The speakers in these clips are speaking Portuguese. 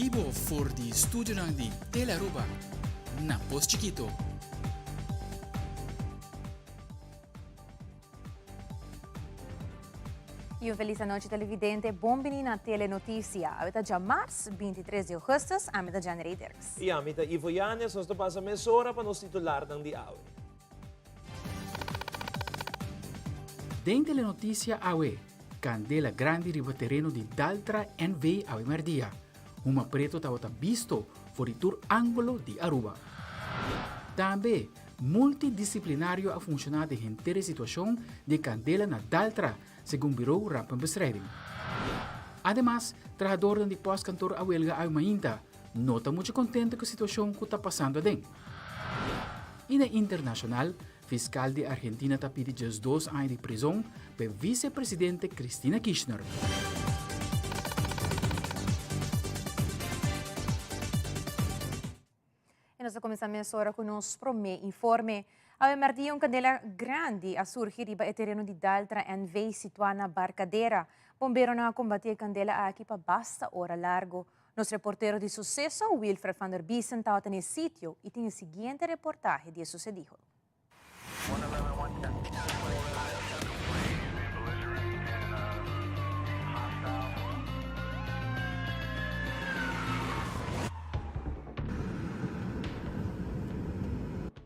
vivo for di studio ng di Telaruba na Pos Chiquito. E feliz noite, televidente. Bom-vindo na Telenotícia. Aveta já março, 23 de agosto, a meta January Dirks. E a meta Ivo Yanes, nós passa mesora para nos titular ng di awe. Den Telenotícia awe, candela grande riba terreno di Daltra NV awe Mardia. Uma preto tawata visto for il tour angolo di Aruba. Também, multidisciplinario a funcionar de intere situação de candela na Daltra, segundo Bureau Rampenbestrijding. Además, trabajador de pós-cantor a huelga a Mainta, nota muito contente com a situação que está passando a den. E na internacional, fiscal de Argentina está pedindo 2 anos de prisão para vice-presidente Cristina Kirchner. E nós começamos agora com o nosso primeiro informe. A emergir candela grande a surgir riba e terreno de Daltra NV situada na Barcadeira. Bombeiro na combater candela aqui para basta hora largo. Nosso reporteiro de sucesso, Wilfred van der Biesen, estava nesse sítio e tem o seguinte reportagem de sucedido.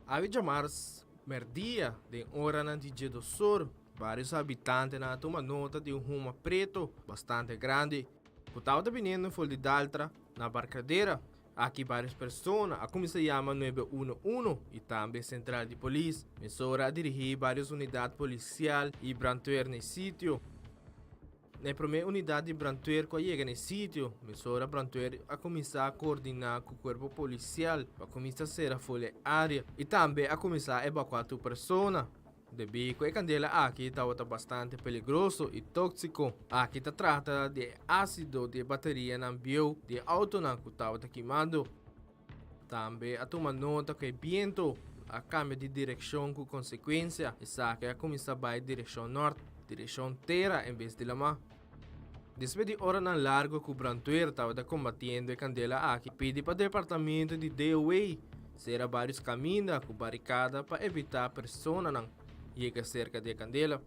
Avia Mars, merdia de hora na DJ do Sur, vários habitantes na toma nota de rumo preto bastante grande. Putava da menina foi de Daltra, na Barcadeira. Aqui várias pessoas, a como se chama 911 e também central de polícia. Mesora a dirigir várias unidades policiais e brantuer nesse sítio. Na primeira unidade de brantuer que chega nesse sítio, mesora brantuer a começar a coordenar com o corpo policial para começar a ser a folha área e também a começar a evacuar a pessoa. De bico e candela aqui estava bastante perigoso e tóxico. Aqui se trata de ácido de bateria na bio de auto que estava queimando. Também a tomar nota que vento a cambio de direção com consequência e saque a começar a direção norte, direção terra em vez de lama. Depois de hora na largo que o brantuer estava combatendo a candela aqui, pedi para o departamento de DOA ser vários caminhos com barricada para evitar pessoas não chega cerca da candela.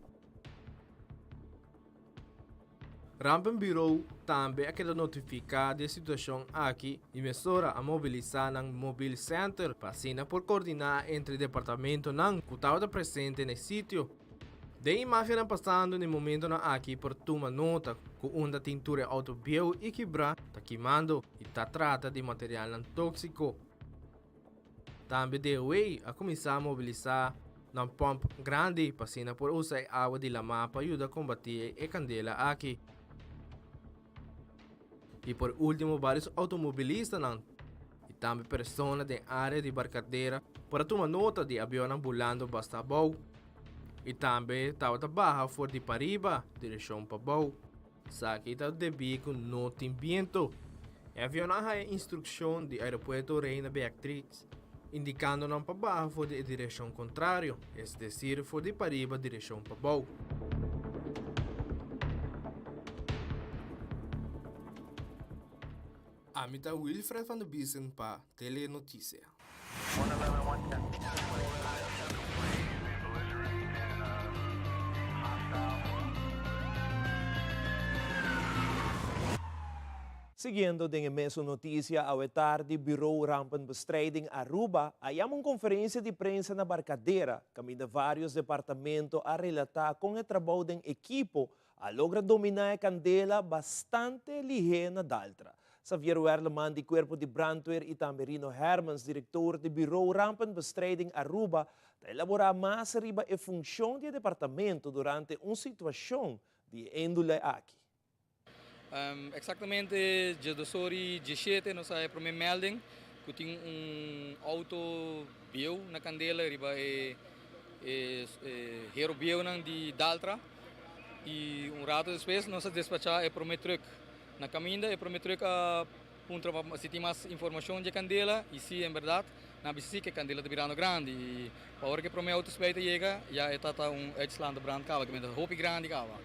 Rampen Bureau também quer notificar da situação aqui e mesura a mobilizar no Mobile Center para por coordenar entre o departamento não que estava presente no sítio. De imagem passando no momento na aqui por tomar nota que uma tintura autobio e quebrar está queimando e está trata de material não tóxico. Também de way a começar a mobilizar um pompa grande para por usar água de lama para ajudar a combater a candela aqui. E por último, vários automobilistas não e também pessoas da área de Barcadeira para tomar nota de avião ambulando basta bom. E também estava barra fora de Pariba, direção para Bau. Saki estava de bico no tem vento. O avião a instrução de aeroporto Reina Beatriz, indicando não para barra fora de direção contrária, é decir, fora de Pariba, direção para Bau. Amita Wilfred van der Biesen para Telenotícia. Seguindo den imensa notícia, ao tarde, Bureau Rampenbestrijding Aruba, aí uma conferência de prensa na Barcadeira, caminha vários departamentos a relatar com o trabalho da equipe a logra dominar a candela bastante ligeira na Daltra. Xavier Werleman, de Corpo de Brandweer, e também Rino Hermans, diretor do Bureau Rampenbestrijding Aruba, a elaborar mais riba a função do departamento durante uma situação de índole aqui. Exactamente, dia 12 dia 7, nós temos a primeira melding que tem auto bio na candela, riba hero bio de Daltra e rato depois nós despachar o primeiro truck na caminho, o primeiro truck punta se tem mais informação de candela e se é verdade na bicicleta que a candela está virando grande e para hora que o primeiro auto chega já está edgeland brand cava que é roupa grande cava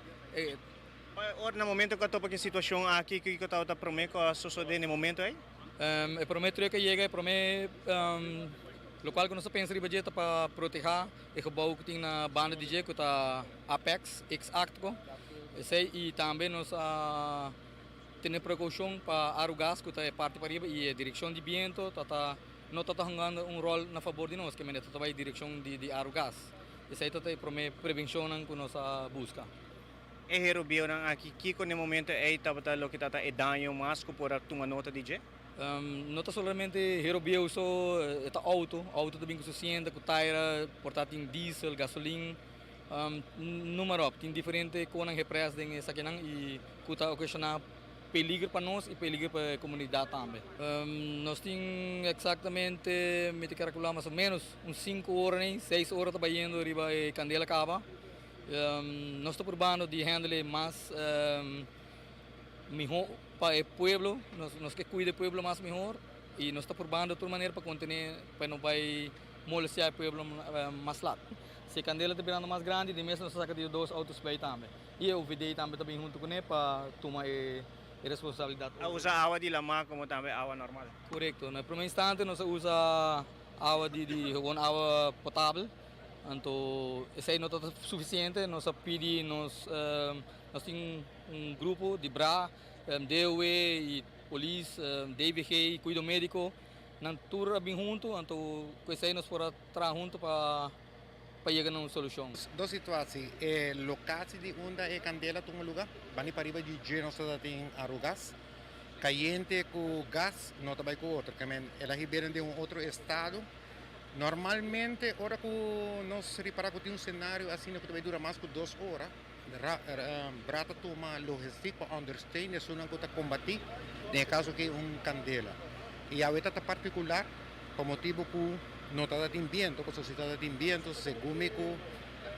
Ora, no momento que eu estou para a situação aqui, que eu estava a prometer que a suceder no momento aí? Eu prometo que chega, prometo local que nós pensamos que para proteger o gebouw que tem na banda DJ que está Apex, ex-Actco. E também nós temos precaução para arugas que está parte para e a direção de viento não está jogando rol na favor de nós, que é a direção de arugas. Isso aí é prevenção que nós busca. É herubio aqui, que no momento aí estava o que está dano mais que por uma nota DJ? Não está somente herubio, só está auto também que se sente, com tire, portátil tem diesel, gasolina, número, tem diferente coisas que preço nessa aqui e que está ocasionando peligro para nós e peligro para a comunidade também. Nós temos exatamente, me te calcular mais ou menos, uns 5 horas, 6 horas trabalhando arriba a Candela Cava. Nós estamos probando de handle mais melhor para o pueblo, nós que cuida do pueblo mais melhor e nós estamos probando de toda maneira para conter, para não vai molestar o pueblo mais lá. Se a Candela está virando mais grande, de mesmo nós sacamos 2 autos para também. E eu videi também junto com ele para tomar a responsabilidade. Usa água de lama como também água normal? Correto. No primeiro instante nós usa água água potável. Então, isso aí não está suficiente, nós pedimos, nós temos grupo de BRA, DOE, e polícia, DVG e cuidado médico, nós todos bem juntos, então isso aí nós podemos trabalhar juntos para chegar a uma solução. Duas situações, locação de onde é Candela tem um lugar, vani para riba de G nós tem arugas, caliente com gás, não trabalha com outro, que ela ribeira de outro estado. Normalmente, ora que nós reparamos que tem cenário assim que vai durar mais que 2 horas, brata toma logística para understand, isso não está combatir, no caso que Candela. E a outra particular, por motivo que não está tendo vento, porque se está tendo vento, segundo que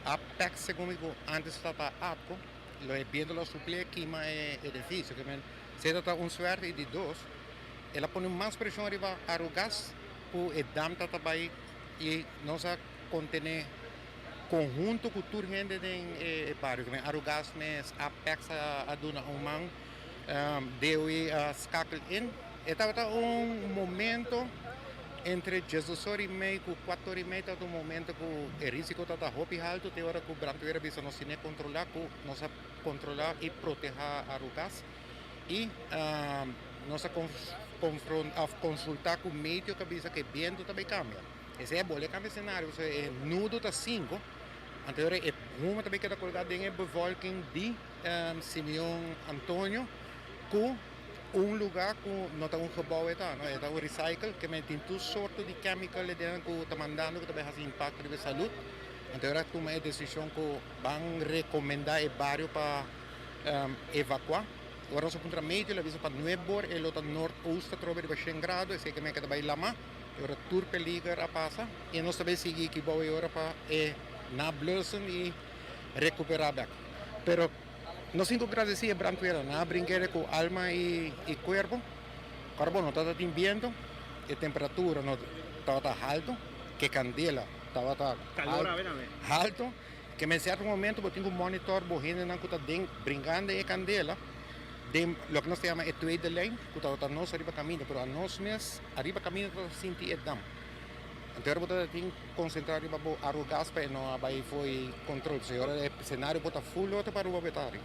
Apex, segundo que antes estava apto, o vento lo suple aqui mais edifício, que se está suerte de 2, ela põe mais pressão arriba ao gás, o dam também e nós contém conjunto cultura gente em bairro que arugas nes Apex a duna man deu e skakel in estava momento entre 16h30 e 4h30 do momento que o risco está hopi alto te hora que o brandweer bisa nós nem controlar e proteger arugas e nós consultar com o meio que bisa que vento também cambia. Esse é bom, ele cambia cenário, é nudo está 5, anterior é rumo também que está colocado em bevolking de Simeão Antônio, com lugar que não está gebouw, está recycle, que tem todas sortes de químicos que está mandando, que também faz impacto na saúde. Anterior toma a decisão que vão recomendar o bairro para evacuar. Agora nós encontramos meio, ele avisa para Nuebor, ele está norte-oeste, trova de 100 graus, esse que me queda bem lá, agora tur peligro a passa, e nós também seguimos que vamos agora para na blusen e recuperar back. Pero nós sinto agradecer a Branqueira, na brinqueira com alma e corpo, carbono está em vento, a temperatura não está alto, que Candela estava alto, que em certo momento eu tenho um monitor, eu estou brincando em Candela, lo que nós chamamos de tweede lijn, que está nós arriba caminho, mas nós mesmos arriba caminho para sentir o dam. Então eu vou ter concentrar arriba para arugas para não vai foi controle. Se agora o cenário está full outro para o vetário.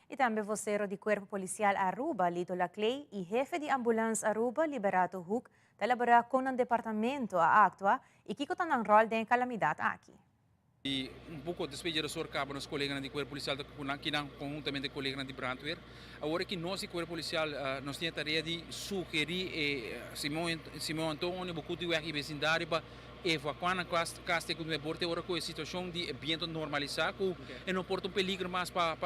E também vocero de Cuerpo Policial Aruba, Lito Laclay, e jefe de ambulância Aruba, Liberato Huck, trabalha com o departamento a Actua e que está no rol de calamidade aqui. E pouco depois de resolver cabo nos colegas do Corpo Policial que não conjuntamente com colegas de Brandweer, agora que nós, o Corpo Policial, nós temos a tarefa de sugerir Simão Antônio, Bocuti e o vecindário para evacuar na casa que nós borte agora com a situação de ambiente normalizar, que não porta peligro mais para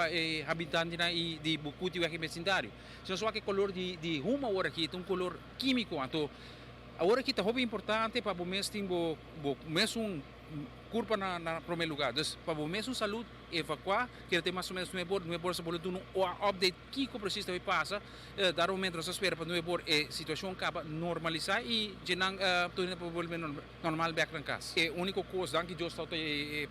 habitantes de Bocuti e o vecindário. Se nós que color de rumo agora aqui, é color químico, então agora que está muito importante para o mês tem mesmo culpa na primeiro lugar. Dus para o mesmo saúde evacuar, que tem mais ou menos no bolsa boletim um update que precisa vai passar, dar um momento nós espera para no bor a situação acaba normalizar e já não tudo normal back na casa. É único coisa que eu estou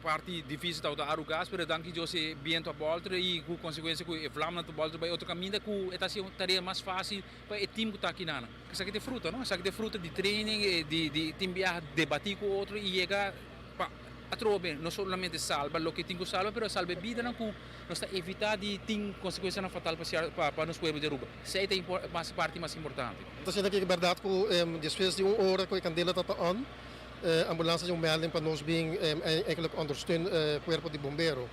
parte difícil da arugas, mas danke eu se bem a volta e com consequência que flama na volta vai outro caminho que é assim tarefa mais fácil para o time que está aqui na. Isso aqui é fruta, não? Isso aqui é fruta de training, de time debater com o outro e chegar a trobe não somente salva o que tem que salva, mas salva a vida não com nós está evitar de ter consequências não fatal para nos pueblos de Aruba. Isso é a parte mais importante. Então, aqui é verdade que depois de uma hora que a candela está on, a ambulância é melding para nós bem eigenlijk ondersteunen o corpo de bombeiro.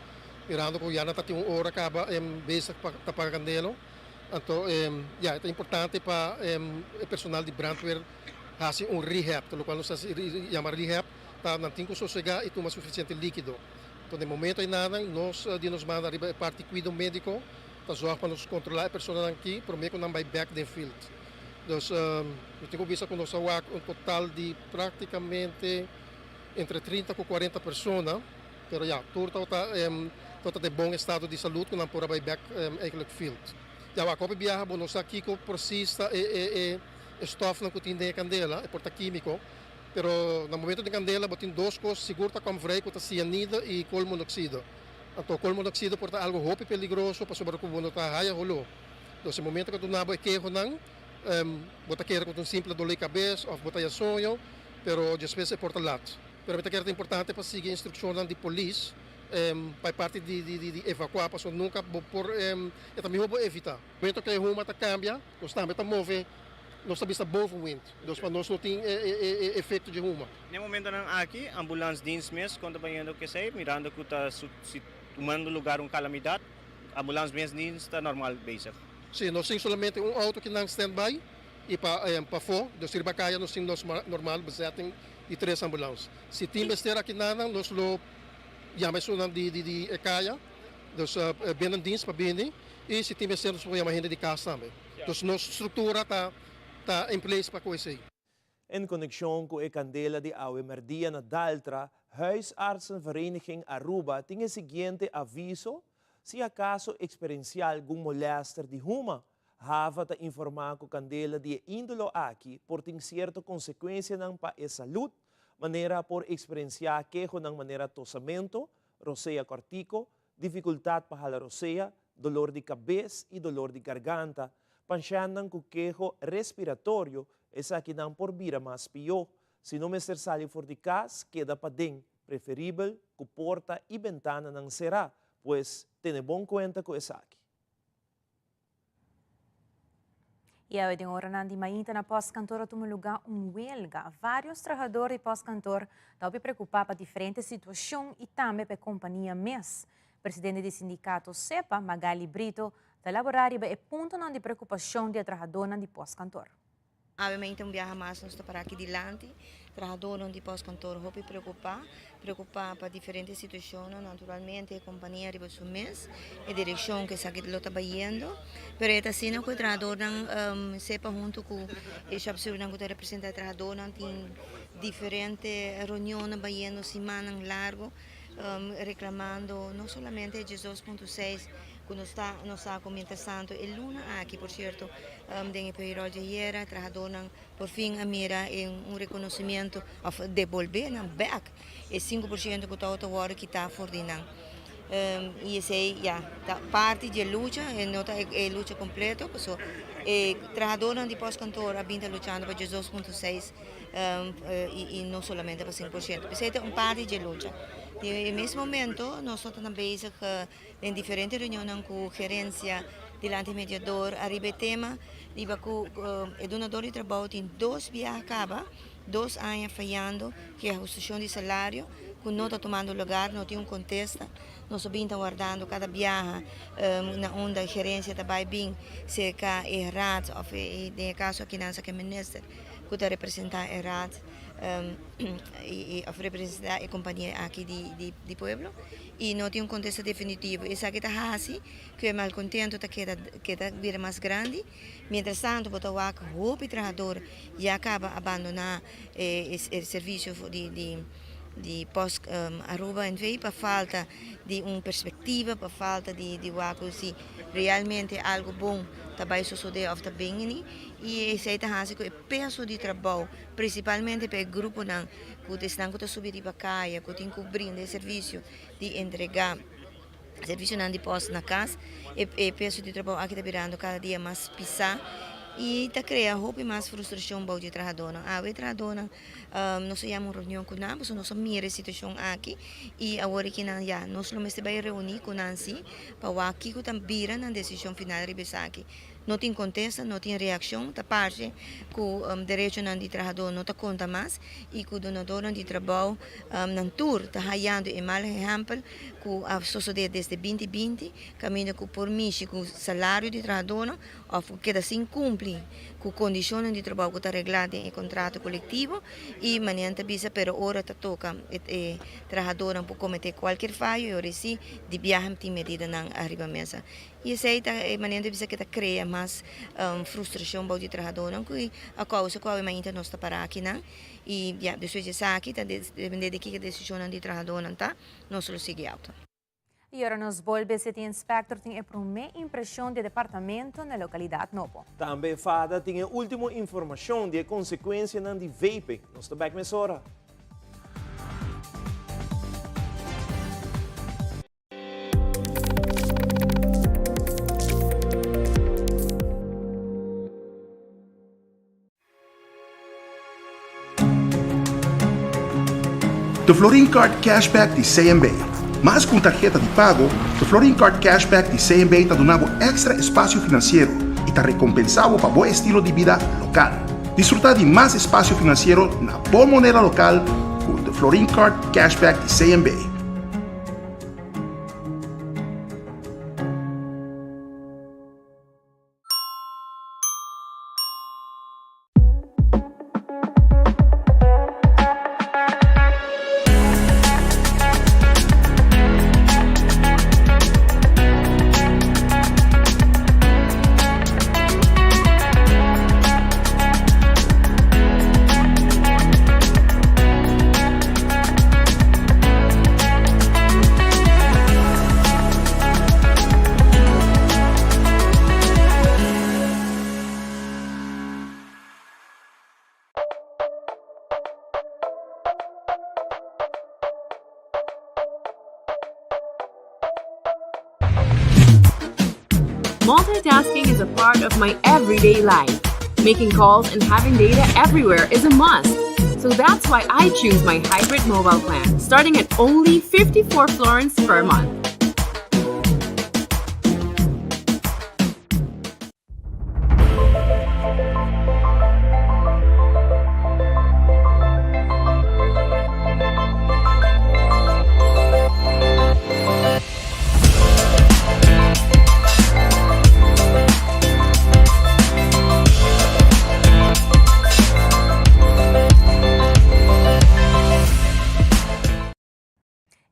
Mirando que já não está uma hora acaba bezig para a candela. Então, é importante para o personal de brandweer fazer rehab, pelo qual nós chamamos rehab. Não tem que sossegar e tomar suficiente líquido. Então, no momento ainda, nós nos manda a parte de cuidado médico, para zorgar para nos controlar a pessoa aqui, para que não vai back the field. Então, eu tenho visto que nós temos um total de praticamente entre 30 e 40 pessoas, mas tudo está de bom estado de saúde, que não pode vai back eigenlijk field. A cópia viaja, nós aqui com processa e estofa que tem de candela, é porta-químico. Pero no momento de candela, botin duas coisas seguras como vrei, que cianida e colmonoxida. Então, colmonoxida porta algo muito perigoso para sobre o que está raia rolo. Então, no momento que tu não vai querer não, bota querer com um simples dor de cabeça ou bota sonho, pero depois porta lato. Pero bota querer é importante para seguir instruções de polícia, para parte de evacuar, para nunca por também vou evitar. No momento que a ruma está cambia, nós também está mover. Nós estamos boven wind, dus para nós não tem efeito de ruma. No momento aqui, ambulância dienst mesmo, quando banhando que sei, mirando que está tomando lugar calamidade, ambulância mesmo está normal basic. Sim, nós temos somente auto que não stand-by e para fora, dos Irbacaia nós temos normal bezetting e 3 ambulâncias. Se tem besteira aqui nada, nós lo chamamos de Ecaia, dus binnen dienst para binnen, e se tem besteira nós chamamos gente de casa também. Dus nossa estrutura está em place para coisa. In conexão com a candela de Ave Maria na Daltra, Huisartsenvereniging Aruba tem o seguinte aviso: se acaso experienciar algum molester de ruma, hava ta informar com a candela de índolo aqui, por tem certa consequência não para a saúde, maneira por experienciar queijo não maneira tossamento, roceia cortico, dificuldade para jalar roceia, dolor de cabeça e dolor de garganta. Panxandan com queijo respiratório, essa aqui não por vira mais pior. Se não mestre sair fora de casa, queda para dentro. Preferível que porta e ventana não será, pois tenha bom conta com essa aqui. E a de hora na mainta na pós-cantor tomou lugar huelga. Vários trabalhadores de pós-cantor estão preocupados com diferentes situações e também para a companhia MES. Presidente do sindicato CEPA, Magali Brito, da laborar é ponto de preocupação de trabalhador de pós-cantor. Obviamente viaja mais nós para aqui adiante, trabalhador de pós-cantor hope preocupar para diferentes situações, naturalmente a companhia riba su mês, a direção que está lo trabalhando, pero é assim que o trabalhador sepa junto com o chapsur que representa o trabalhador tem diferentes reuniões trabalhando semana largo, reclamando não somente a 2.6 que nos está comentando e luna aqui por certo tem payroll de hiera trabalhador por fim a mira em reconhecimento of devolver na back e 5% que está agora que está fordinando e esse parte de luta e não é luta completa so trabalhador de pós-cantor a vinda lutando para 2.6 e não somente para 5%. Isso é parte de luta. E nesse momento, nós estamos em diferentes reuniões com a gerência do mediador, arriba o tema, que o donador de trabalho tem 2 viagens acaba, 2 anos falhando, que é a ajustação de salário, que não está tomando lugar, não tem um contexto, nós estamos guardando cada viagem, na onde a gerência está bem, se é errado, ou em caso aqui na ministra, que está representando errado, e representar a companhia aqui de Pueblo e não tem um contexto definitivo. Isso aqui está assim, que é mal contento, queda vir mais grande. Mientras tanto, o trabalhador já acaba abandonar o serviço de pós Aruba en Vei para falta de perspectiva, para falta de algo se realmente algo bom também suceder of the bem e esse tá hasi que o peso de trabalho principalmente para o grupo não que estão que subir para caia que tem cobrir o serviço de entregar serviço não de pós na casa e peso de trabalho aqui está virando cada dia mais pisar e está criando hope mais frustração para o trabalhador. O trabalhador nós temos uma reunião com nós, nós mira a situação aqui e agora que nós vamos reunir com nós para aqui que também na decisão final de aqui. Não tem contesta, não tem reação, da parte que o direito de trabalhador não conta mais e que o donador de trabalho não tour está ganhando um mau exemplo que a sociedade desde 2020 caminha com por mim que o salário de trabalhador ou que assim cumpre com condições de trabalho que está reglado em contrato coletivo e maneira bisa pero ora está toca trabalhador por cometer qualquer falha e ora sim de viagem tem medida na arriba mesa e essa é a maneira bisa que está cria mais frustração para o trabalhador que a causa qual é ainda nós está para aqui não e já depois de aqui está dependendo de que a decisão de trabalhador não está nós lo sigue alto. E agora nos volve City Inspector tem a primeira impressão do departamento na localidade Novo. Também fada tem a última informação de consequência de vape. Nós estamos back nessa hora. The Florin Card Cashback de CMB. Mas com tarjeta de pago, o Florin Card Cashback de CMB está dando extra espaço financeiro e está recompensado para bom estilo de vida local. Desfrutar de mais espaço financeiro na boa moneda local com o Florin Card Cashback de CMB. Multitasking is a part of my everyday life. Making calls and having data everywhere is a must. So that's why I choose my hybrid mobile plan, starting at only 54 florins per month.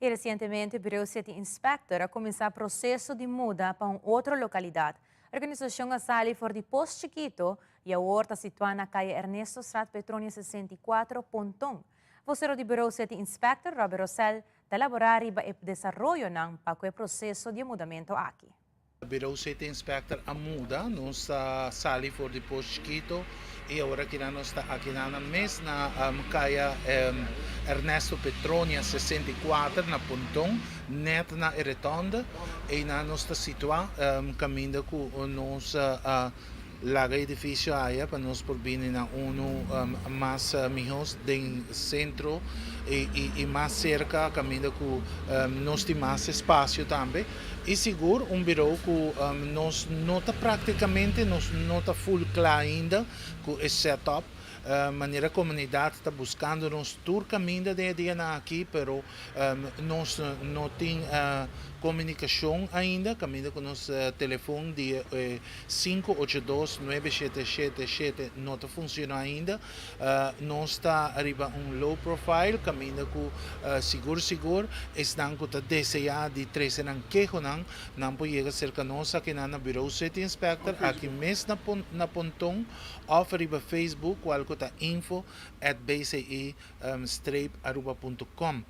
E recentemente o Bureau City Inspector a começar processo de muda para uma outra localidade. A organização Asali for de Post Chiquito e a horta situada na calle Ernesto Strat Petronia 64, Pontong. Vocero do Bureau City Inspector, Robert Rosell, de elaborar e desenvolver para o processo de mudamento aqui. O Bureau City Inspector a muda, nós Asali for de Post Chiquito e agora que nós está aqui na mês na calle Ernesto Petronia 64 na Pontong, net na Retonda e nós está situado caminho com nós laga edifício aí para nós por vir na mais mijos do centro e mais cerca caminho com nós tem mais espaço também e seguro bureau que nós não está praticamente nós não está full claro ainda com esse setup maneira a comunidade está buscando nos tour caminho de dia aqui, pero nós não tem comunicação ainda, caminho com nosso telefone de 582-9777 não está funcionando ainda. Nós está arriba low profile, caminho com seguro, estão com a DCA de 13 anos que não pode cerca nós aqui na Bureau City Inspector, aqui mesmo na Pontong, ou arriba Facebook, qual kuta info@bci-aruba.com.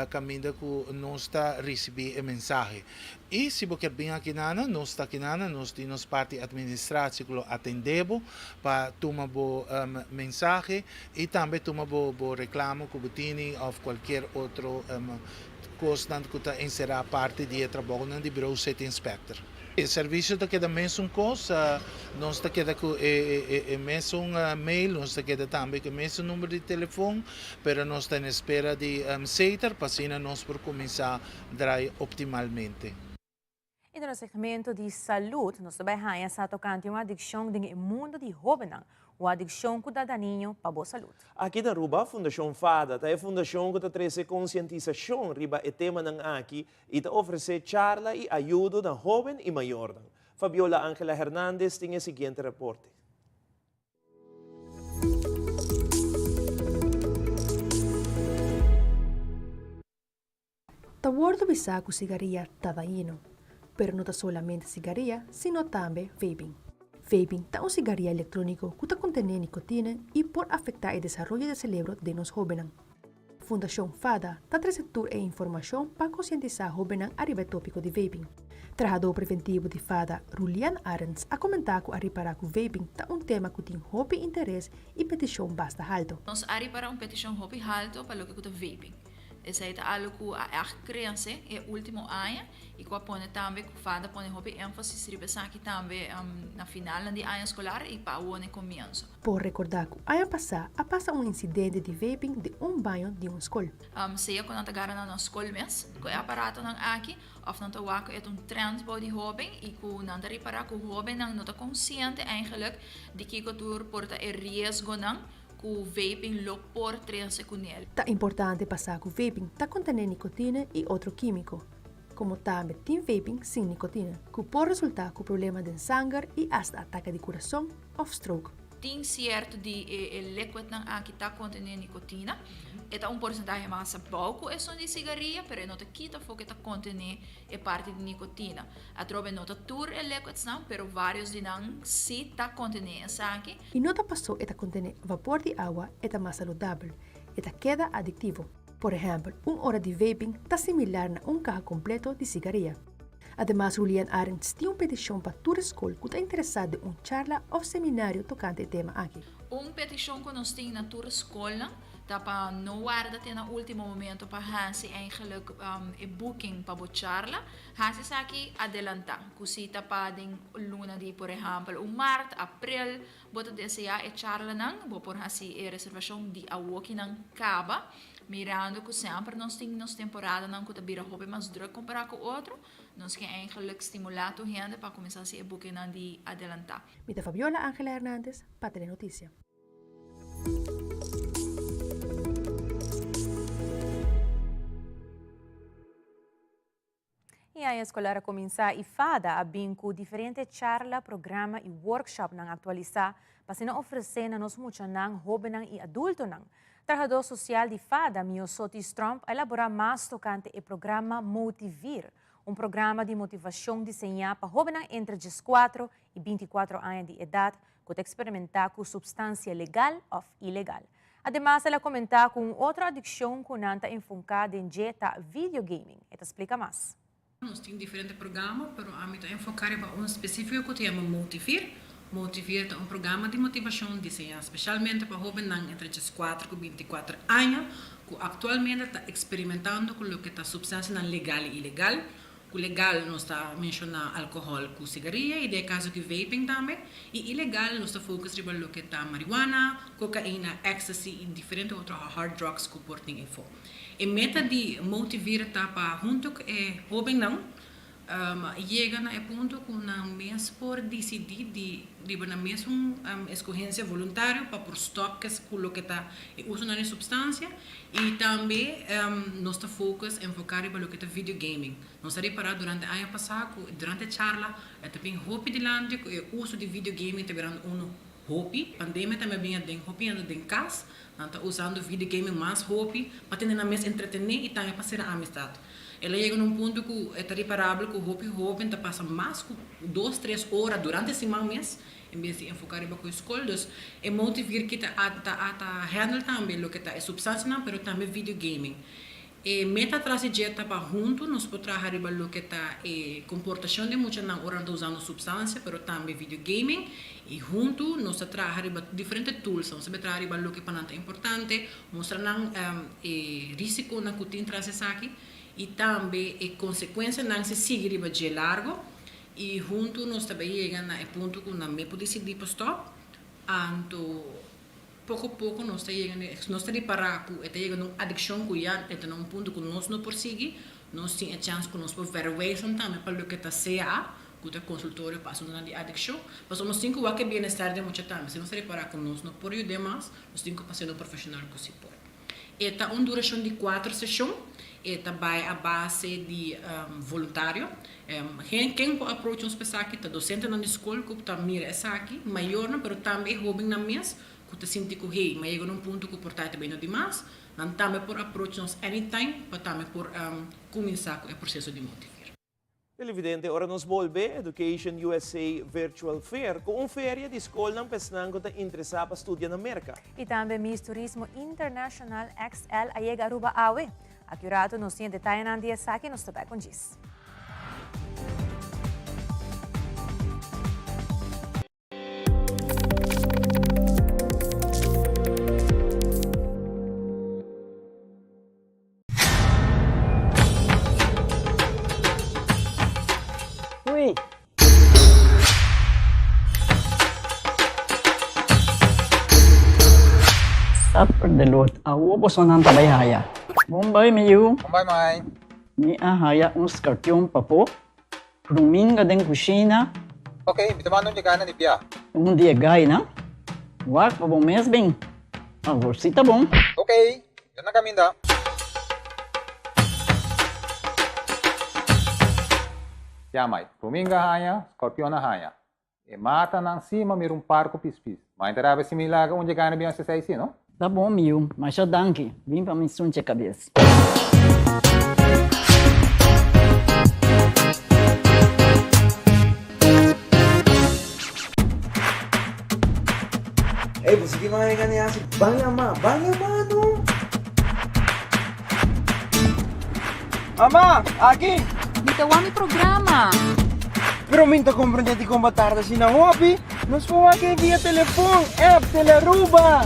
Caminda ku nosta recebi e mensaje. E se você bem aqui nós temos parte administrativa que atendemos para tomar mensagem e também tomar reclamo que você ou qualquer outro coisa que está inserir parte de trabalho no Bureau City Inspector. O serviço está queda mesmo coisa, nós está queda com mesmo mail, nós está queda também com mesmo número de telefone, mas nós estamos em espera de seiter para assim nós por começar a dar optimalmente. E no segmento de saúde, nós também temos a tocante uma adicção do mundo de jovens, uma adicção que dá daninho para a boa saúde. Aqui na Aruba, a Fundação FADA é a fundação que está trazendo conscientização riba o tema ng aqui e está oferecendo charla e ajuda na jovem e maior. Fabiola Ángela Hernández tem o seguinte reporte. Tawardo bisaco cigarilla tadaino, pero no está solamente cigarilla, sino também vaping. Vaping é um cigarrillo eletrônico que contém nicotina e pode afetar o desenvolvimento do cérebro de nós jovens. A Fundação FADA está trazendo informação para conscientizar jovens a respeito do tópico de vaping. Trabajador preventivo de FADA, Julian Arends, a comentar que a reparar que o vaping é um tema que tem hobby interesse e petição basta alto. Nós a reparar petição hobby alto para o que é vaping. Essa é algo que a criança é o último ano e que põe também que FADA põe hobby ênfase aqui também na final do ano escolar e para o ano começo. Por recordar que ano passado passa um incidente de vaping de banho de uma escola. Seja quando a gara na escola mesmo, que é aparato não aqui, ou não tá waco é trend para o jovem e que não reparar que o jovem não está consciente eigenlijk de que o tour porta risco não que o vaping lo por 3 segundos. É importante passar que o vaping contém nicotina e outro químico, como também tem vaping sem nicotina, que pode resultar com problema de sangue e até ataque de coração ou stroke. Tem certo de líquido que está contendo nicotina, é porcentagem mais pouco é só de cigarrilha, mas não quita porque está contendo parte de nicotina. A trobe não tur é líquido não, mas vários de não se está contendo essa aqui. E não passou é contendo vapor de água é mais saudável, é queda adictivo. Por exemplo, uma hora de vaping está similar a carro completo de cigarrilha. Además, Julian Arends tem uma petição para toda a escola que está interessada em uma charla ou seminário tocante o tema aqui. Uma petição que nós temos na toda a escola, para não guardar até no último momento para fazer eigenlijk booking para a charla, fazer aqui adelantar. Kusita para luna de, por exemplo, março, abril, bota desejar a charla não, por fazer a reservação de a walking não acaba. Mirando que sempre nós temos temporada não que vira hobby mais druk comparado com o outro, nós queremos eigenlijk estimular a gente para começar a se booking de adelantar. Mita Fabiola Ángela Hernández, para Telenotícia. E a escola começa e FADA a com diferentes charla, programa e workshop na atualizar para se oferecer na nos muitos jovens e adultos. Trabajador social de FADA, Mio Sotis Trump, elabora mais tocante o programa Motivir, um programa de motivação desenhado para jovens entre 14 e 24 anos de idade que experimentar com substância legal ou ilegal. Ademais, ela comenta com outra adicção que não está enfocada em videogaming. Ela explica mais. Nós temos diferentes programas, mas a gente enfocar para um específico que chama Motivir. Motivir é um programa de motivação desenhado especialmente para jovens entre 14 e 24 anos, que atualmente está experimentando com o que está substância legal e ilegal. O legal nós está mencionando álcool com cigarrilha, e de caso que vaping também. E ilegal nós está focus sobre o que está marihuana, cocaína, ecstasy e diferentes outros hard drugs que portem info. E meta de Motivir está para junto com o jovem não, chega no ponto que não mesmo por decidir de na mesmo escolhência voluntária para por stop com o que está usando a substância e também nós está enfocado para o que está videogaming. Nós está reparar durante o ano passado, durante a charla, também hobby de lande que o uso de videogaming está virando hobby. Pandemia também vinha de hobby em casa, está usando videogaming mais hobby para ter na mesma entretener e também para ser amizade. Ela chega num ponto que é reparável que o jovem passa mais de 2-3 horas durante esse mês, em vez de enfocar com a escola. Então, é motivar que a handle também o que é substância, mas também videogaming. E meta atrás de dieta para junto, nós podemos trabalhar o que é comportação de muitas na hora de usar substância, mas também videogaming. E junto, nós trabalhamos diferentes tools, nós trabalhamos o que é importante, mostrando risco na que tem atrás aqui, e também a consequência não se seguir de largo. E junto, nós também chegamos a ponto que não me pode decidir para stop. Então, pouco a pouco nós estamos reparar que está chegando uma adicção que já está num ponto que nós não perseguimos, nós temos a chance que nós podemos verwezen também para o que está CA, que é consultório para a adicção, mas nós temos que bem-estar de muito tempo. Se nós reparar que nós não podemos ajudar mais, nós temos que passar um profissional que se pode. Esta é uma duração de 4 sessões, esta vai a base de voluntário. Quem pode approach uns pessoas que está docente na escola, que está mira essa aqui, maior, mas também jovem na mesa, que te senti que hey, mas chega num ponto que portar também não demais, não também por approach nos anytime, mas também por começar com o processo de motivar. Televidente, ora nos volve Education USA Virtual Fair, com feria de escola não pesnang que interessa para estudar na América. E também Miss Turismo International XL a chega Aruba Awe. Accurato nos tinha detalhe na dia aqui nos também com diz. Upper the Lord, awo boso ng tabayhaya. Bombay mayu, Bombay mai. ni ahaya un skartyong papo. Pruminga den kusina, Okay, bitamano niya kana ni Pia. un dia gay na. Wak pa bong mes bing. Agorsita bong. Okay, yan na kami da. Yamay, Puminga haya, Scorpion na haya. E mata ng sima mirong parko pispis. Mainterava si Milaga onde gana biyan sa saisi, no? Tá bom, miu, mas eu danke. Vim pra missão de cabeça. Eh, você que vai ganhar assim. Banha mano. Mama, aqui. Bitawang programa. Pero minta compreender com batarda assim na hobby. Nós vamos aqui via telefone, app, Teleruba.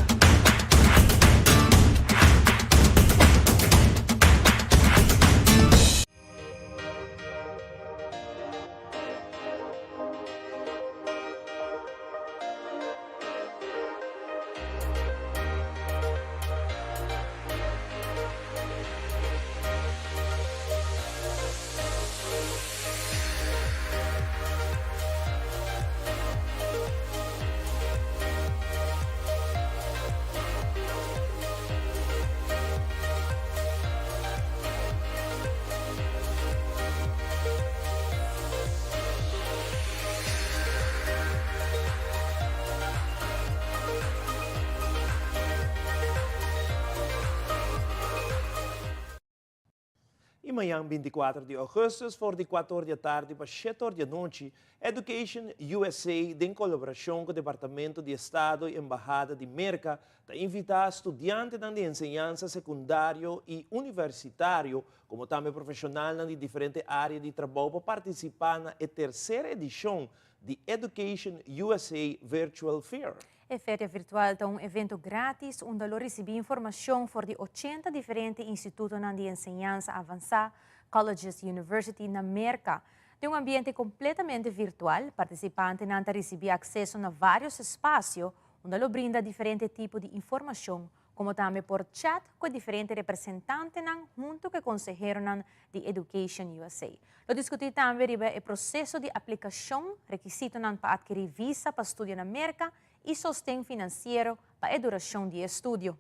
E amanhã, 24 de agosto, por de 4 da tarde para 7 da noite, Education USA, em colaboração com o Departamento de Estado e Embaixada de América, está invitar estudantes de ensinança secundário e universitário, como também profissionais de diferentes áreas de trabalho, para participar na terceira edição de Education USA Virtual Fair. A feira virtual é um evento grátis onde eu recebi informação sobre 80 diferentes institutos de ensinança avançada, colleges e universities na América. De um ambiente completamente virtual, participantes não receber acesso a vários espaços onde ele brinda diferentes tipos de informação, como também por chat com diferentes representantes junto com conselheiros de Education USA. Eu discuti também o processo de aplicação, requisito para adquirir visa para estudar na América e sostém financeiro para a duração de estudo.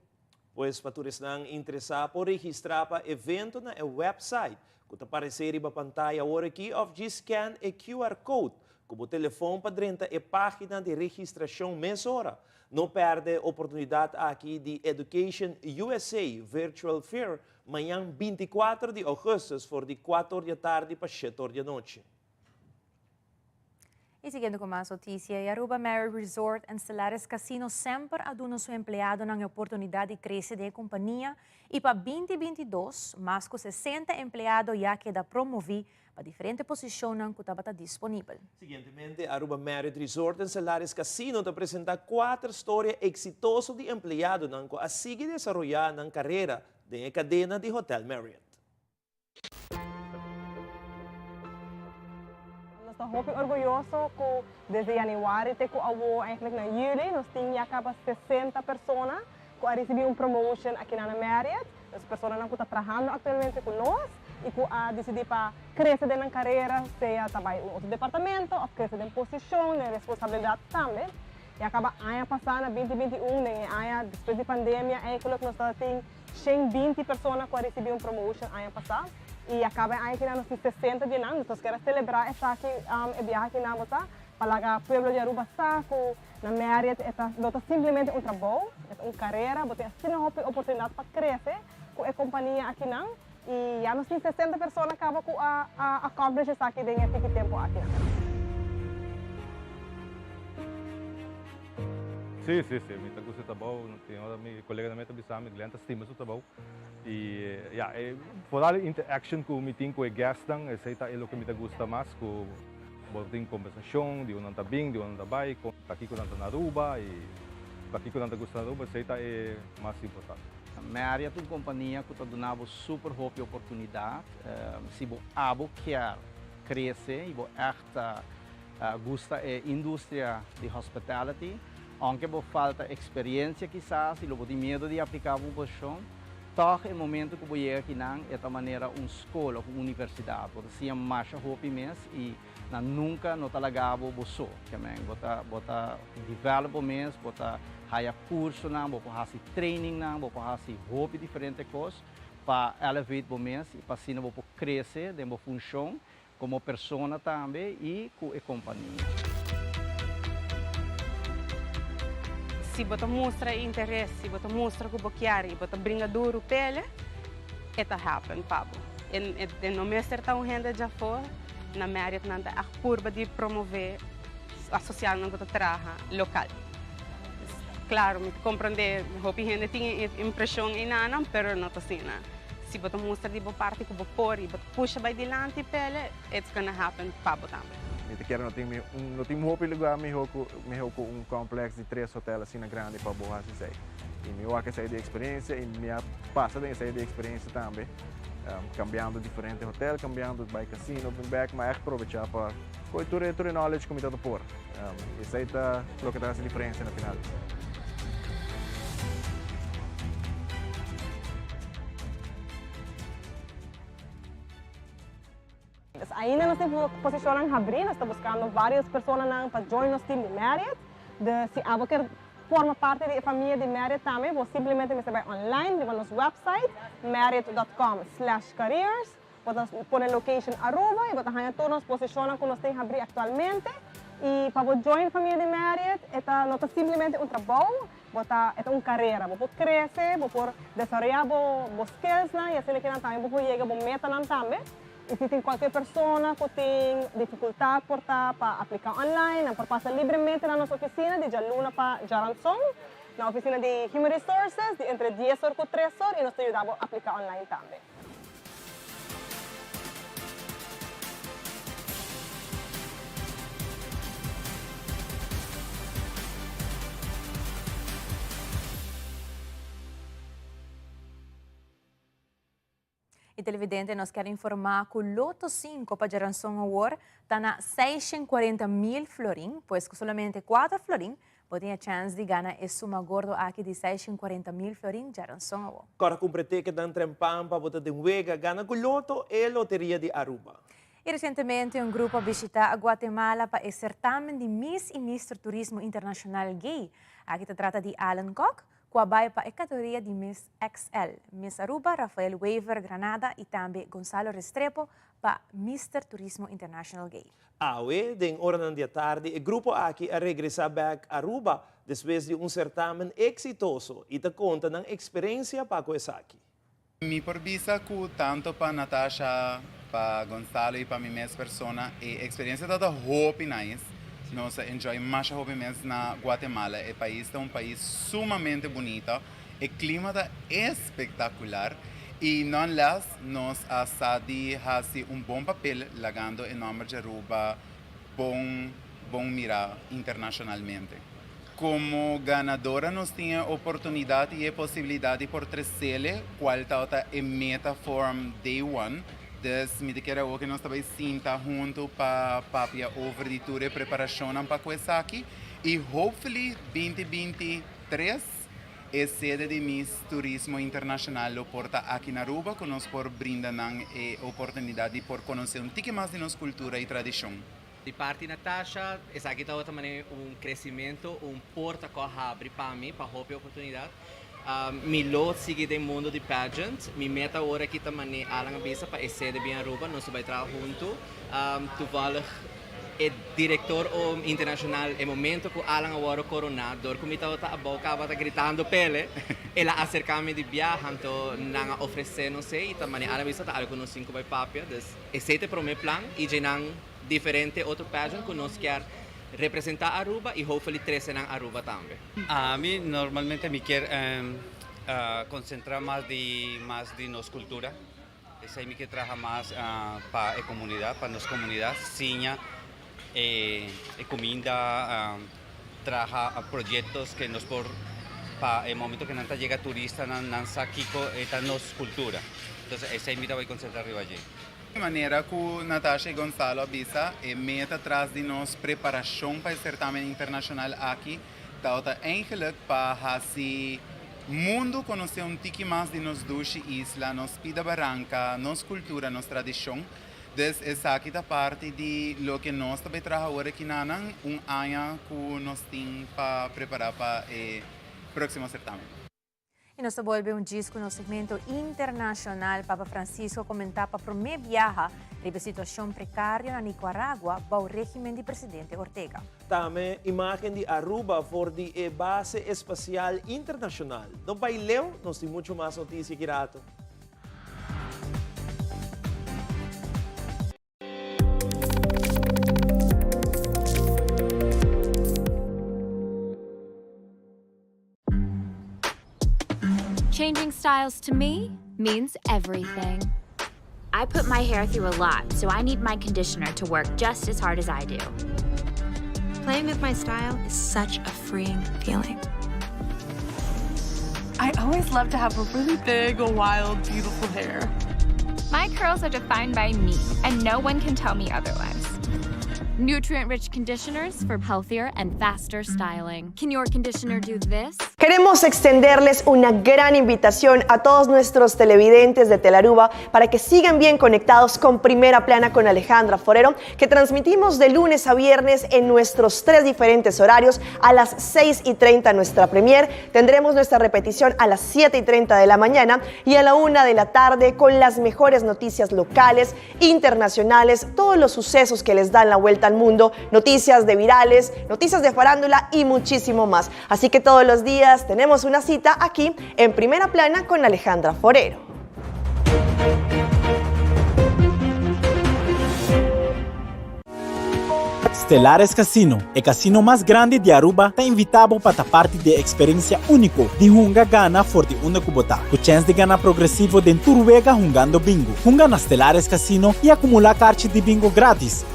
Pois para turistas interessados por registrar para evento na website, que está aparecer na pantalla agora aqui, ou de scan e QR Code, como telefone para dentro e página de registração mensora. Não perde a oportunidade aqui de Education USA Virtual Fair, amanhã 24 de agosto, for de 4 da tarde para 7 da noite. E seguindo com mais notícia, a Aruba Marriott Resort and Stellaris Casino sempre aduna seu empregado na oportunidade de crescer da companhia e para 2022, mais de 60 empregados já queda promovidos para diferentes posições que estão disponíveis. Seguintemente, a Aruba Marriott Resort and Stellaris Casino apresenta 4 histórias exitosas de empleados que a seguir desenvolver na carreira da cadena de Hotel Marriott. Nós estamos muito orgulhosos que desde janeiro até que eigenlijk na juli, nós tínhamos acaba 60 pessoas que receberam promotion aqui na Marriott. As pessoas que estão trabalhando atualmente conosco e que decidiram para crescer na carreira, seja trabalhar em outro departamento, ou crescer em posição, em responsabilidade também. E acaba ano passado, 2021, depois da pandemia, nós tínhamos 120 pessoas que receberam promotion ano passado. E acaba aqui nós temos 60 de ano, então quero celebrar essa aqui viagem na bota para o povo de Aruba saco na Marriott é simplesmente trabalho, é uma carreira, você tem uma oportunidade para crescer com a companhia aqui não e já nós temos 60 pessoas que acabam com a accomplish essa aqui dentro de tempo aqui. Sim, me gusta o trabalho, meu colega também está bisando, ele estima o trabalho. E, vooral interaction com o meeting com o gastam, esse é o que me gusta mais, com a conversação, de onde está bem, de onde está bem, aqui com na Aruba e aqui com gusta na Aruba, esse é mais importante. A Marriott é uma companhia que está dando super boa oportunidade, se você quer crescer e você gosta da indústria de hospitality, aunque você falta experiência quizás e você tem medo de aplicar uma posição, toch é o momento que você aqui é de maneira uma escola, uma universidade, você se mais hope mesmo e nunca não talaga você também, você desenvolve mesmo, você haya curso você faz training você faz hope diferentes coisas para elevar você mesmo e para assim você crescer de uma função como pessoa também e com a companhia. Se você mostra interesse, se você mostra que você quer e você brinca duro pele, это happen, Pablo. E não me acerta renda já fora, na Marriott não a curva de promover a social não você trabalha local. Claro, me compreender, hope gente tem impressão em nada, mas não assim, se você mostra de boa parte que você pode e você puxa para adiante pele, it's gonna happen, Pablo também. Eu quero não tem muito lugar melhor com complexo de 3 hotéis assim na grande para boa assim e me acho que essa de experiência e me passa dessa de experiência também cambiando diferentes hotéis cambiando by casino back mas aproveitar para cultura e knowledge como está por isso aí tá o que traz a diferença no final. Ainda nós temos posição em abrir, nós estamos buscando várias pessoas para join nosso time de Marriott. Se você quer formar parte da família de Marriott também, você simplesmente vai online, vai no nosso website, marriott.com/careers, você põe a location Aruba e você tem todas as posições que nós temos abrir atualmente. E para você join a família de Marriott, não é simplesmente trabalho, é uma carreira. Você pode crescer, você pode desenvolver suas skills, e assim que também você pode chegar a meta também. E se tem qualquer pessoa que tem dificuldade para aplicar online, para passar livremente na nossa oficina, de Jaluna para Jaranson, na oficina de Human Resources, de entre 10 horas e 3 horas, e nós te ajudamos a aplicar online também. E televidente, nós queremos informar que o Loto 5 para Jaranson Award está na 640 mil florim, pois que somente 4 florim podem a chance de ganhar e suma gordo aqui de 640 mil florim Jaranson Award. Agora, cumpre que dan trempam para botar de Huega, gana com Loto e Loteria de Aruba. E recentemente, um grupo visitou a Guatemala para o certamen de Miss e Mr. Turismo Internacional Gay. Aqui se trata de Alan Koch, kuabay pa categoria de Miss XL. Miss Aruba, Rafael Weaver Granada e também Gonzalo Restrepo para Mr. Turismo International Gay. Awe, den hora ng dia tarde, o grupo aqui a regressar back a Aruba depois de certamen exitoso e te conta ng experiência para com aqui. Mi porbisa ku tanto pa Natasha, pa Gonzalo e pa mi mes persona e experiência toda hope nice. Nós enjoy mais hope mes na Guatemala. O país é país sumamente bonito. O clima é espetacular. E não less, nós a SADI faz bom papel lagando em nome de Aruba bom mirar internacionalmente. Como ganadora, nós tínhamos oportunidade e possibilidade por crescer, qual está a meta from day one. Dus me quero ook nós também sinta junto para papia over de toda a preparação para coisa aqui. E hopefully 2023 é sede de Miss Turismo Internacional lo porta aqui na Aruba, que nós por brindar a oportunidade por conhecer pouco mais de nossa cultura e tradição. De parte Natasha, essa aqui está também crescimento, porta que abre para mim, para a oportunidade. Mi lot sigue do mundo de pageant, mi meta agora aqui também alang bisa para sede bem Aruba, nós vai trabalhar junto. Toevallig o diretor internacional, no momento que alang agora coronador, como está a boca, está gritando pele, ela acerca-me de viagem, então não oferece, não sei, e também alang bisa está algo nos 5 vai papia, então esse é o primeiro plano e já não diferente outro pageant que nós quer representar Aruba e hopefully 13 na Aruba também. A mim normalmente me quer concentrar mais de nossa cultura. Isso aí me quer trazer mais para a comunidade, para nossa comunidade, sim, comida, trazer projetos que nos por para o momento que não chega turista, não sabe esta nossa cultura. Então, isso aí me vai concentrar ali. De maneira que Natasha e Gonzalo avisa, a meta atrás de nossa preparação para o certamen internacional aqui, está eigenlijk para fazer mundo conhecer pouco mais de nossa duas islas, nossa vida barranca, nossa cultura, nossa tradição. Então, essa aqui é parte de lo que nós também trabalhamos agora aqui na ano que nós temos para preparar para o próximo certamen. E nós volvemos disco no segmento internacional. Papa Francisco comentar para a primeira viagem sobre a situação precária na Nicarágua para o regime do presidente Ortega. Também imagem de Aruba for de base espacial internacional. No bailão, nós temos muito mais notícias que rato. Changing styles to me means everything. I put my hair through a lot, so I need my conditioner to work just as hard as I do. Playing with my style is such a freeing feeling. I always love to have a really big, wild, beautiful hair. My curls are defined by me, and no one can tell me otherwise. Nutrient-rich conditioners for healthier and faster styling. Can your conditioner do this? Queremos extenderles una gran invitación a todos nuestros televidentes de Telaruba para que sigan bien conectados con Primera Plana con Alejandra Forero, que transmitimos de lunes a viernes en nuestros 3 diferentes horarios. A las 6:30 nuestra premier, tendremos nuestra repetición a las 7:30 de la mañana y a la 1 de la tarde con las mejores noticias locales, internacionales, todos los sucesos que les dan la vuelta al mundo, noticias de virales, noticias de farándula y muchísimo más. Así que todos los días tenemos una cita aquí en Primera Plana con Alejandra Forero. Stellares Casino, el casino más grande de Aruba, te invitamos para parte de experiencia única de junga gana forte una cubota, con chance de ganar progresivo de Turvega jugando bingo. Junga na Stellares Casino y acumular cartas de bingo gratis.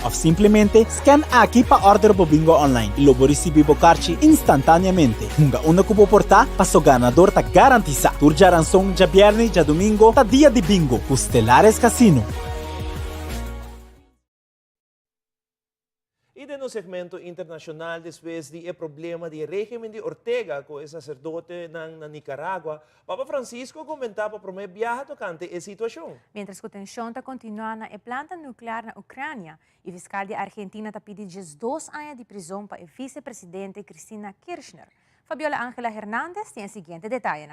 O simplesmente scan aqui para order o bingo online e logo receber o carte instantaneamente. Junga uma cubo portar para o ganador tá garantizado. Turja ransom já viernes, já domingo, tá dia de bingo. O Stellares Casino. E no segmento internacional, depois do problema do regime de Ortega com o sacerdote na Nicarágua, Papa Francisco comentava para uma viagem tocante a situação. Mientras que a tensão está continuando na planta nuclear na Ucrânia, e o fiscal de Argentina está pedindo 2 anos de prisão para a vice-presidente Cristina Kirchner. Fabiola Ángela Hernández tiene el siguiente detalle.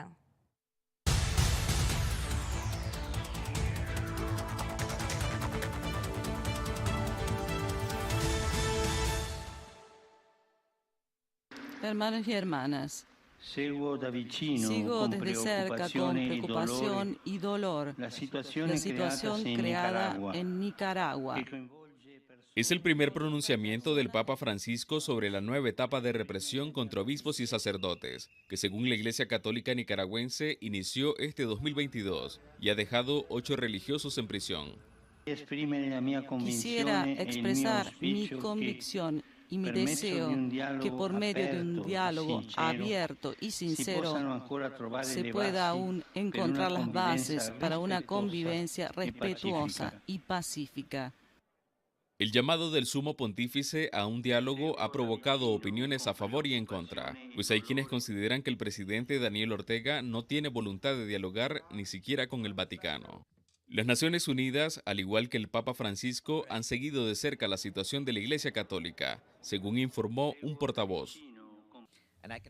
Hermanos y hermanas, sigo desde cerca con preocupación y dolor la situación creada en Nicaragua. Es el primer pronunciamiento del Papa Francisco sobre la nueva etapa de represión contra obispos y sacerdotes, que según la Iglesia Católica Nicaragüense inició este 2022 y ha dejado 8 religiosos en prisión. Quisiera expresar mi convicción y mi deseo que por medio de un diálogo abierto y sincero se pueda aún encontrar las bases para una convivencia respetuosa y pacífica. El llamado del Sumo Pontífice a un diálogo ha provocado opiniones a favor y en contra, pues hay quienes consideran que el presidente Daniel Ortega no tiene voluntad de dialogar ni siquiera con el Vaticano. Las Naciones Unidas, al igual que el Papa Francisco, han seguido de cerca la situación de la Iglesia Católica, según informó un portavoz.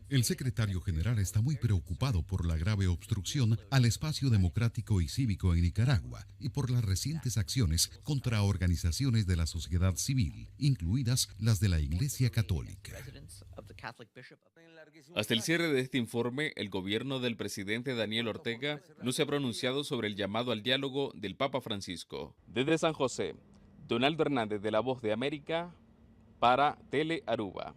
El secretario general está muy preocupado por la grave obstrucción al espacio democrático y cívico en Nicaragua y por las recientes acciones contra organizaciones de la sociedad civil, incluidas las de la Iglesia Católica. Hasta el cierre de este informe, el gobierno del presidente Daniel Ortega no se ha pronunciado sobre el llamado al diálogo del Papa Francisco. Desde San José, Donaldo Hernández de La Voz de América para Tele Aruba.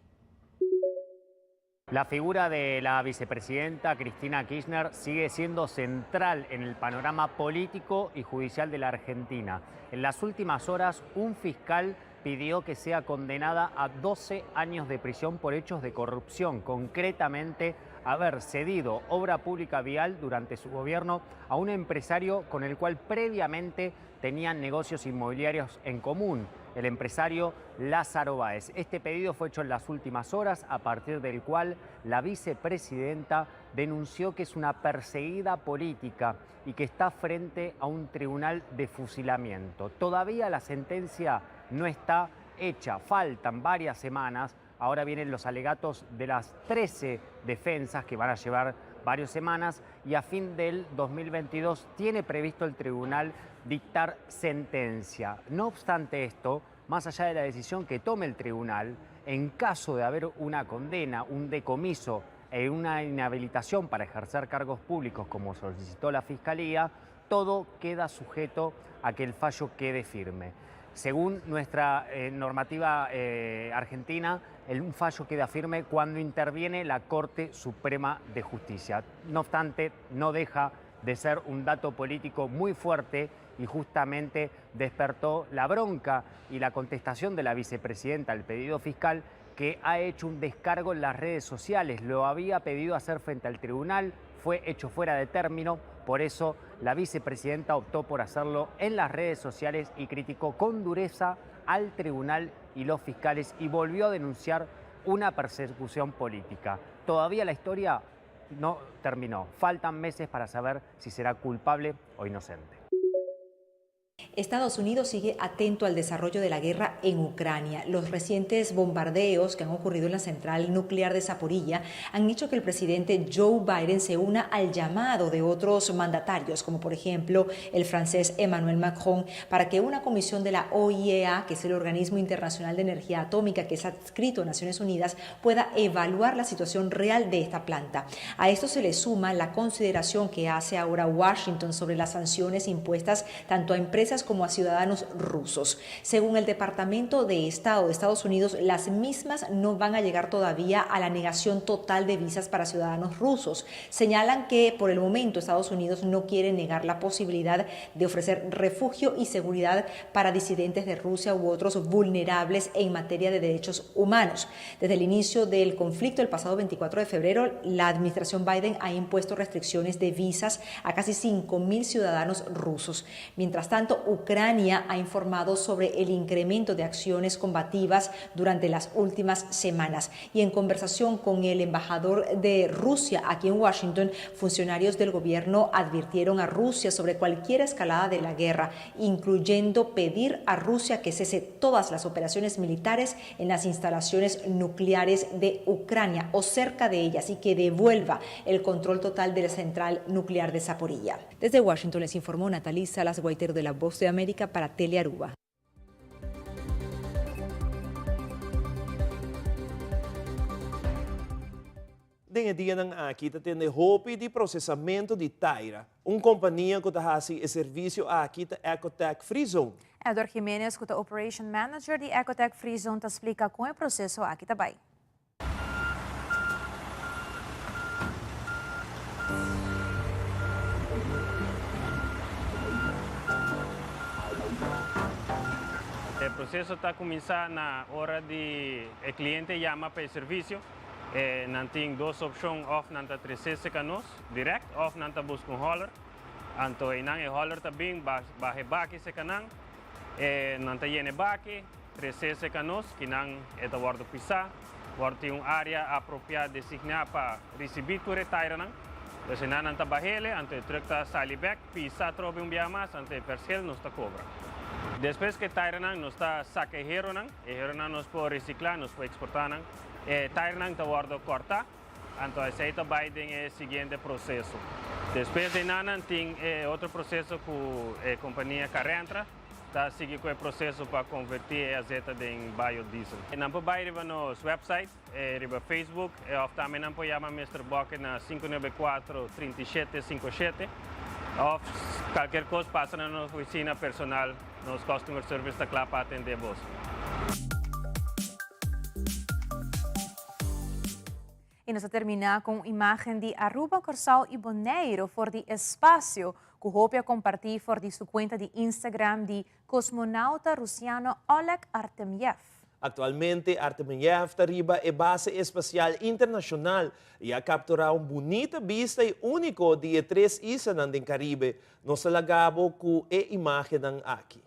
La figura de la vicepresidenta Cristina Kirchner sigue siendo central en el panorama político y judicial de la Argentina. En las últimas horas, un fiscal pidió que sea condenada a 12 años de prisión por hechos de corrupción, concretamente haber cedido obra pública vial durante su gobierno a un empresario con el cual previamente tenían negocios inmobiliarios en común, el empresario Lázaro Báez. Este pedido fue hecho en las últimas horas, a partir del cual la vicepresidenta denunció que es una perseguida política y que está frente a un tribunal de fusilamiento. Todavía la sentencia no está hecha, faltan varias semanas. Ahora vienen los alegatos de las 13 defensas que van a llevar varias semanas y a fin del 2022 tiene previsto el tribunal dictar sentencia. No obstante esto, más allá de la decisión que tome el tribunal, en caso de haber una condena, un decomiso e una inhabilitación para ejercer cargos públicos como solicitó la Fiscalía, todo queda sujeto a que el fallo quede firme. Según nuestra normativa argentina, un fallo queda firme cuando interviene la Corte Suprema de Justicia. No obstante, no deja de ser un dato político muy fuerte y justamente despertó la bronca y la contestación de la vicepresidenta al pedido fiscal, que ha hecho un descargo en las redes sociales. Lo había pedido hacer frente al tribunal, fue hecho fuera de término, por eso la vicepresidenta optó por hacerlo en las redes sociales y criticó con dureza al tribunal y los fiscales y volvió a denunciar una persecución política. Todavía la historia no terminó, faltan meses para saber si será culpable o inocente. Estados Unidos sigue atento al desarrollo de la guerra en Ucrania. Los recientes bombardeos que han ocurrido en la central nuclear de Zaporilla han hecho que el presidente Joe Biden se una al llamado de otros mandatarios, como por ejemplo el francés Emmanuel Macron, para que una comisión de la OIEA, que es el Organismo Internacional de Energía Atómica que es adscrito a Naciones Unidas, pueda evaluar la situación real de esta planta. A esto se le suma la consideración que hace ahora Washington sobre las sanciones impuestas tanto a empresas como a ciudadanos rusos. Según el Departamento de Estado de Estados Unidos, las mismas no van a llegar todavía a la negación total de visas para ciudadanos rusos. Señalan que por el momento Estados Unidos no quiere negar la posibilidad de ofrecer refugio y seguridad para disidentes de Rusia u otros vulnerables en materia de derechos humanos. Desde el inicio del conflicto, el pasado 24 de febrero, la administración Biden ha impuesto restricciones de visas a casi 5.000 ciudadanos rusos. Mientras tanto, Ucrania ha informado sobre el incremento de acciones combativas durante las últimas semanas. Y en conversación con el embajador de Rusia aquí en Washington, funcionarios del gobierno advirtieron a Rusia sobre cualquier escalada de la guerra, incluyendo pedir a Rusia que cese todas las operaciones militares en las instalaciones nucleares de Ucrania o cerca de ellas y que devuelva el control total de la central nuclear de Zaporilla. Desde Washington les informó Natalie Salas Guaitero de La Voz de América para Telearuba. Dengue dia ng Akita tende hopi de processamento de Taira, companhia que está fazendo serviço a Akita Ecotech Free Zone. Edward Jimenez, que é Operation Manager de Ecotech Free Zone, te explica como é o processo aqui também. O processo está a começar na hora de o cliente chama para o serviço. Não tem duas opções, ou não está 360 canos, direct, ou não está busca hauler. Então, o hauler também vai baque se canang, não está yene baque, 360 canos, que não é da guarda pisar, guarda tem uma área apropriada designada para receber o retire não. Então, se não está bahele, então o truck está sali back, pisar trobe mais, então o persel não está cobra. Depois que o tire não está saque hero não nos pode reciclar, nos pode exportar não. Tire não está guarda cortar, então aceita vai ter o seguinte processo. Depois de nada tem outro processo com a companhia Carrentra, está seguindo com o processo para converter a azeite em biodiesel. Não pode ir no nosso website, no Facebook, ou também não pode chamar Mr. Bock na 594-3757, ou qualquer coisa passa na nossa oficina personal, nos customer service está lá para atender você. E nós terminamos com imagem de Aruba, Corsal e Bonaire for de espaço que hopia compartilhar for de sua conta de Instagram de cosmonauta russiano Oleg Artemyev. Atualmente, Artemyev está arriba a base espacial internacional e a capturar bonita vista e único de 3 islas do Caribe. Nós lagabo com a imagem aqui.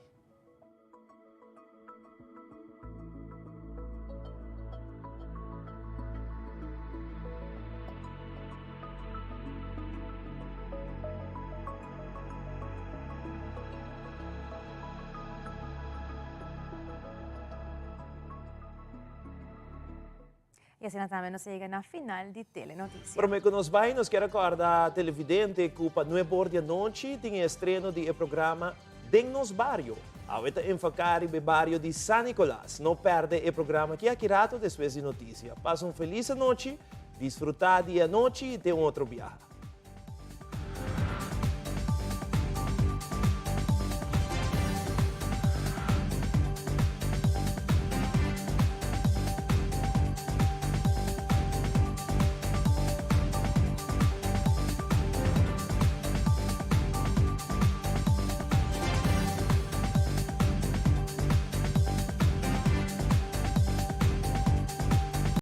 E assim também nós chegamos na final de Telenotícias. Para que nos vai, nós queremos recordar televidente que para 9 horas da noite tem estreno do programa Dennos Barrio. Ahorita enfocar o barrio de San Nicolás. Não perde o programa que é aqui rato depois de notícia. Passa uma feliz noite, desfrutar de noite e ter outro viagem.